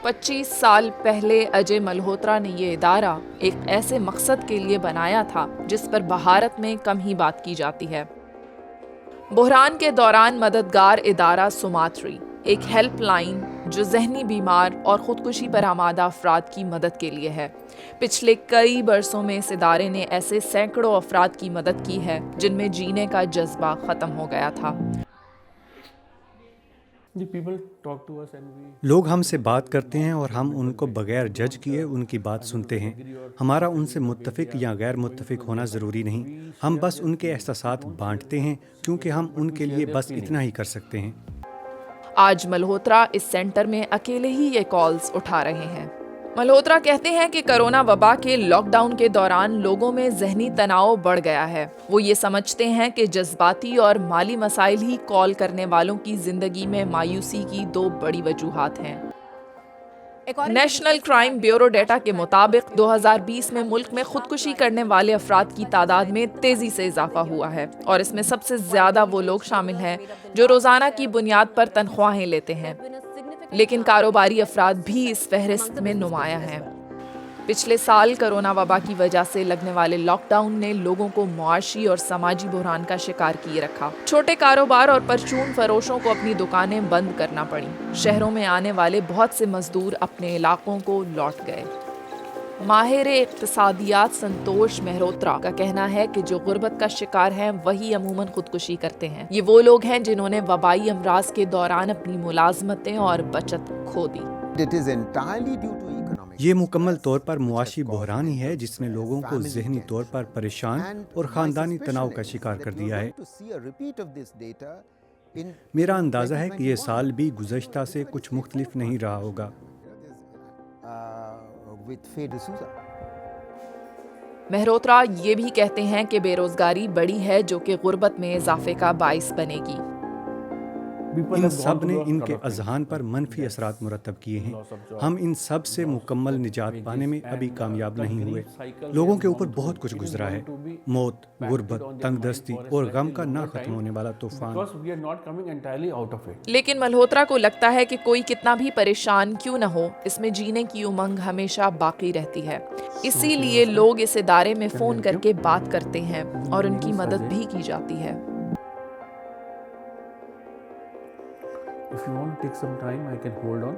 25 سال پہلے اجے ملہوترا نے یہ ادارہ ایک ایسے مقصد کے لیے بنایا تھا جس پر بھارت میں کم ہی بات کی جاتی ہے۔ بحران کے دوران مددگار ادارہ سماتری، ایک ہیلپ لائن جو ذہنی بیمار اور خودکشی پر آمادہ افراد کی مدد کے لیے ہے۔ پچھلے کئی برسوں میں اس ادارے نے ایسے سینکڑوں افراد کی مدد کی ہے جن میں جینے کا جذبہ ختم ہو گیا تھا۔ لوگ ہم سے بات کرتے ہیں اور ہم ان کو بغیر جج کیے ان کی بات سنتے ہیں۔ ہمارا ان سے متفق یا غیر متفق ہونا ضروری نہیں، ہم بس ان کے احساسات بانٹتے ہیں کیونکہ ہم ان کے لیے بس اتنا ہی کر سکتے ہیں۔ آج ملہوترا اس سینٹر میں اکیلے ہی یہ کالز اٹھا رہے ہیں۔ ملہوترا کہتے ہیں کہ کرونا وبا کے لاک ڈاؤن کے دوران لوگوں میں ذہنی تناؤ بڑھ گیا ہے۔ وہ یہ سمجھتے ہیں کہ جذباتی اور مالی مسائل ہی کال کرنے والوں کی زندگی میں مایوسی کی دو بڑی وجوہات ہیں۔ نیشنل کرائم بیورو ڈیٹا کے مطابق 2020 میں ملک میں خودکشی کرنے والے افراد کی تعداد میں تیزی سے اضافہ ہوا ہے، اور اس میں سب سے زیادہ وہ لوگ شامل ہیں جو روزانہ کی بنیاد پر تنخواہیں لیتے ہیں، لیکن کاروباری افراد بھی اس فہرست میں نمایاں ہیں۔ پچھلے سال کرونا وبا کی وجہ سے لگنے والے لاک ڈاؤن نے لوگوں کو معاشی اور سماجی بحران کا شکار کیے رکھا۔ چھوٹے کاروبار اور پرچون فروشوں کو اپنی دکانیں بند کرنا پڑیں۔ شہروں میں آنے والے بہت سے مزدور اپنے علاقوں کو لوٹ گئے۔ ماہر اقتصادیات سنتوش مہروترا کا کہنا ہے کہ جو غربت کا شکار ہیں وہی عموماً خودکشی کرتے ہیں۔ یہ وہ لوگ ہیں جنہوں نے وبائی امراض کے دوران اپنی ملازمتیں اور بچت کھو دی۔ یہ مکمل طور پر معاشی بحران ہی ہے جس نے لوگوں کو ذہنی طور پر پریشان اور خاندانی تناؤ کا شکار کر دیا ہے۔ میرا اندازہ ہے کہ یہ سال بھی گزشتہ سے کچھ مختلف نہیں رہا ہوگا۔ مہروترا یہ بھی کہتے ہیں کہ بے روزگاری بڑی ہے جو کہ غربت میں اضافے کا باعث بنے گی۔ ان سب نے ان کے اذہان پر منفی اثرات مرتب کیے ہیں۔ ہم ان سب سے مکمل نجات پانے میں ابھی کامیاب نہیں ہوئے۔ لوگوں کے اوپر بہت کچھ گزرا ہے، موت، غربت، تنگ دستی اور غم کا نہ ختم ہونے والا طوفان۔ لیکن ملہوترا کو لگتا ہے کہ کوئی کتنا بھی پریشان کیوں نہ ہو، اس میں جینے کی امنگ ہمیشہ باقی رہتی ہے۔ اسی لیے لوگ اس ادارے میں فون کر کے بات کرتے ہیں اور ان کی مدد بھی کی جاتی ہے۔ If you want to take some time, I can hold on.